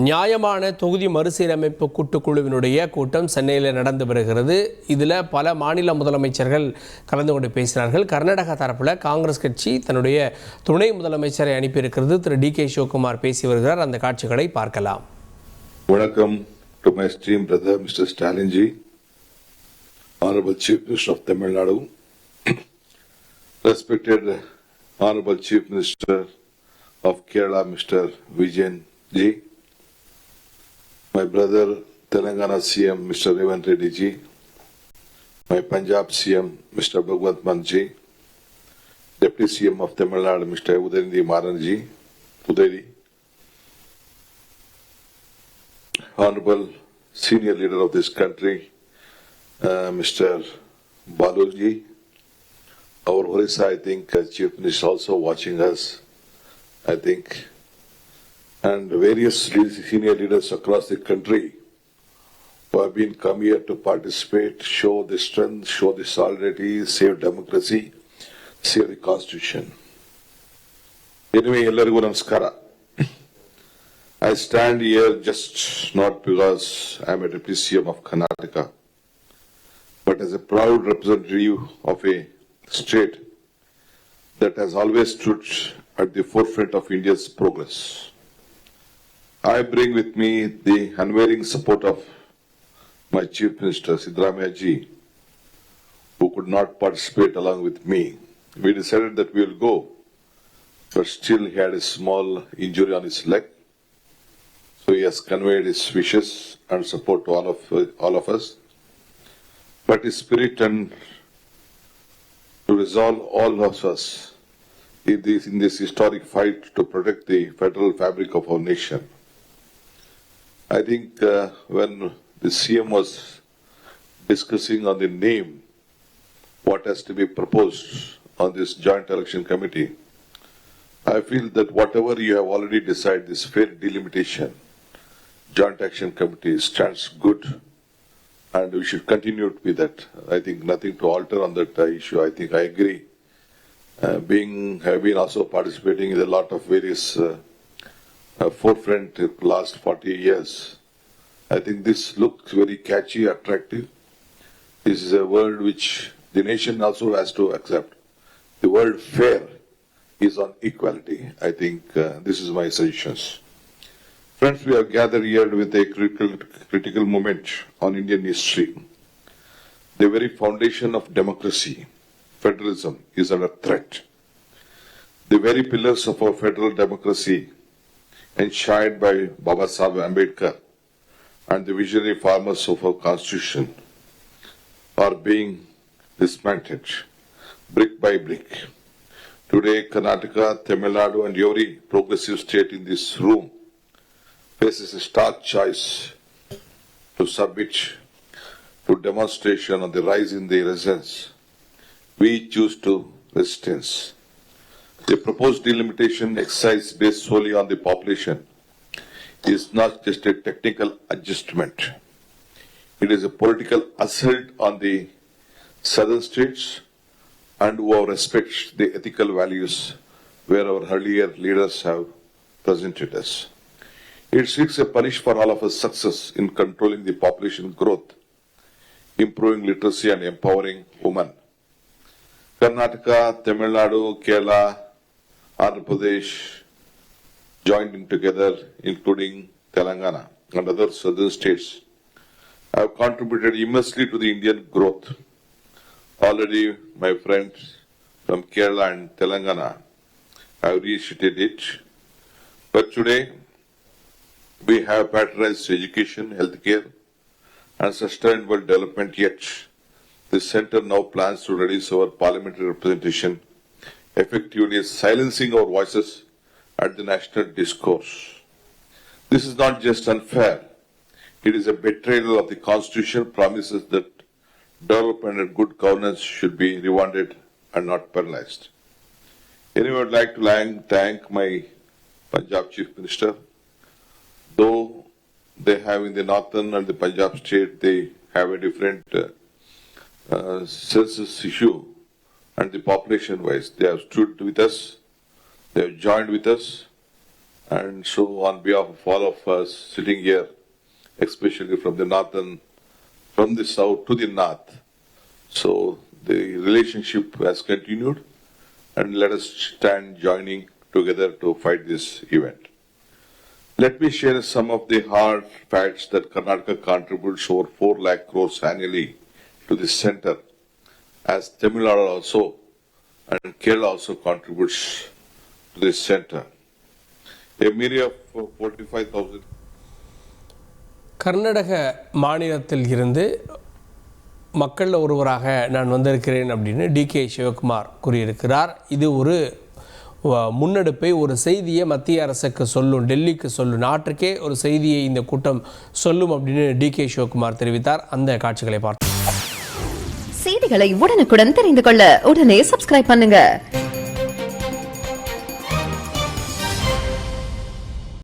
நியாயமான தொகுதி மறுசீரமைப்பு கூட்டுக்குழுவினுடைய கூட்டம் சென்னையில் நடந்து வருகிறது. இதில் பல மாநில முதலமைச்சர்கள் கலந்து கொண்டு பேசினார்கள். கர்நாடகா தரப்பில் காங்கிரஸ் கட்சி தன்னுடைய துணை முதலமைச்சரை அனுப்பியிருக்கிறது. திரு டி கே சிவகுமார் பேசி வருகிறார். அந்த காட்சிகளை பார்க்கலாம். வணக்கம் to my esteemed brother Mr. Stalin ji, Honorable Chief Minister of Tamil Nadu, respected Honorable Chief Minister of Kerala Mr. Vijayan ji, my brother Telangana CM Mr. Revanth Reddy ji, my Punjab CM Mr. Bhagwant Mann ji, Deputy CM of Tamil Nadu Mr. Udayanidhi Maran ji, Honorable Senior Leader of this country, Mr. Baluji, our Orissa, I think, Chief Minister also watching us, I think, and various senior leaders across the country who have been come here to participate, show the strength, show the solidarity, save democracy, save the Constitution. Anyway, ellarigu namaskara. I stand here just not because I am a Deputy CM of Karnataka, but as a proud representative of a state that has always stood at the forefront of India's progress. I bring with me the unwavering support of my Chief Minister Siddaramaiah ji, who could not participate along with me. We decided that we will go, but still he had a small injury on his leg. So he has conveyed his wishes and support to all of us. But his spirit and to resolve all of us in this historic fight to protect the federal fabric of our nation. I think when the CM was discussing on the name, what has to be proposed on this joint election committee, I feel that whatever you have already decided, this fair delimitation, Joint Action Committee stands good, and we should continue to be that. I think nothing to alter on that issue. I think I agree. Have been also participating in a lot of various forefront last 40 years. I think this looks very catchy, attractive. This is a word which the nation also has to accept. The word fair is on equality. I think this is my suggestions. Friends, we have gathered here with a critical moment on Indian history. The very foundation of democracy, federalism, is under threat. The very pillars of our federal democracy, enshrined by Baba Sahib Ambedkar and the visionary farmers of our constitution, are being dismantled brick by brick. Today, Karnataka, Tamil Nadu, and every progressive state in this room faces a stark choice to submit to demonstration on the rise in the resistance. We choose to resistance. The proposed delimitation exercise based solely on the population is not just a technical adjustment. It is a political assault on the southern states and who respect the ethical values where our earlier leaders have presented us. It seeks a punish for all of us success in controlling the population growth, improving literacy and empowering women. Karnataka, Tamil Nadu, Kerala, Andhra Pradesh joining together, including Telangana and other southern states, have contributed immensely to the Indian growth. Already, my friends from Kerala and Telangana have reiterated it. But today, we have patronized education, healthcare, and sustainable development, yet the centre now plans to reduce our parliamentary representation, effectively silencing our voices at the national discourse. This is not just unfair, it is a betrayal of the constitutional promises that development and good governance should be rewarded and not penalized. Anyway, I would like to thank my Punjab Chief Minister. Though they have in the northern and the Punjab state, they have a different census issue, and the population wise, they have stood with us, they have joined with us, And so on behalf of all of us sitting here, especially from the northern, from the south to the north, so the relationship has continued, and let us stand joining together to fight this event. Let me share some of the hard facts that Karnataka contributes over 4 lakh crores annually to this center, as Tamil Nadu also and Kerala also contributes to this center. A mere of 45,000. Karnataka மாநிலத்தில் இருந்து மக்களில் ஒருவராக நான் வந்திருக்கிறேன் அப்படின்னு decay Sivakumar கூறியிருக்கிறார். இது ஒரு முன்னெடுப்பை, ஒரு செய்தியை மத்திய அரசுக்கு சொல்லும், டெல்லிக்கு சொல்லும், நாட்டுக்கே ஒரு செய்தியை இந்த கூட்டம் சொல்லும் அப்படின்னு டிகே சிவகுமார் தெரிவித்தார். அந்த காட்சிகளை பார்த்தோம். செய்திகளை உடனுக்குடன் தெரிந்து கொள்ள உடனே சப்ஸ்கிரைப் பண்ணுங்க.